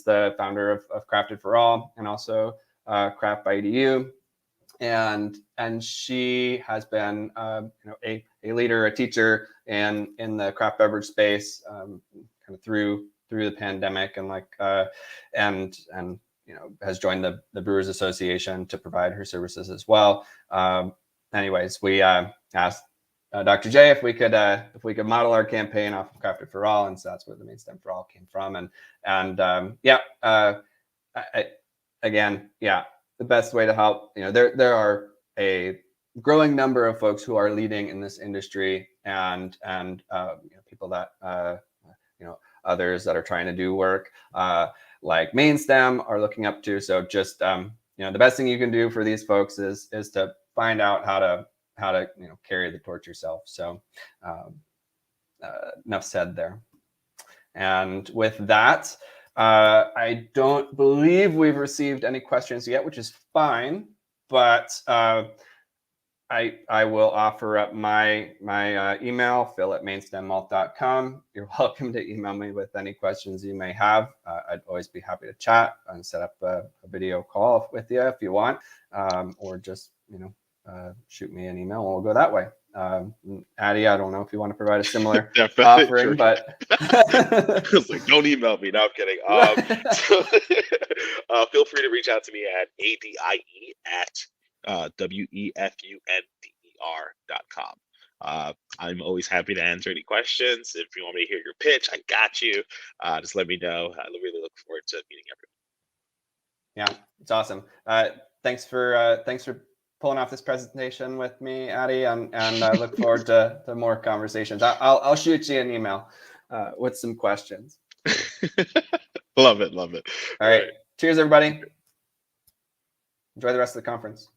the founder of Crafted For All and also Craft by EDU. And she has been a leader, a teacher in the craft beverage space kind of through the pandemic, and has joined the Brewers Association to provide her services as well. Anyways, we asked Dr. J if we could model our campaign off of Crafted For All, and so that's where the Mainstem For All came from. The best way to help, there are a growing number of folks who are leading in this industry, and people that others that are trying to do work like Mainstem are looking up to. So just the best thing you can do for these folks is to find out how to carry the torch yourself. So enough said there. And with that, I don't believe we've received any questions yet, which is fine, but I will offer up my email, phil@mainstemmalt.com. You're welcome to email me with any questions you may have. I'd always be happy to chat and set up a video call with you if you want, or just shoot me an email and we'll go that way. Adie, I don't know if you want to provide a similar offering, but I was like, don't email me. No, I'm kidding. Feel free to reach out to me at adie@wefundr.com. I'm always happy to answer any questions. If you want me to hear your pitch, I got you. Just let me know. I really look forward to meeting everyone. Yeah, it's awesome. Thanks for pulling off this presentation with me, Adie, and I look forward to more conversations. I'll shoot you an email with some questions. Love it. All right. Cheers, everybody. Enjoy the rest of the conference.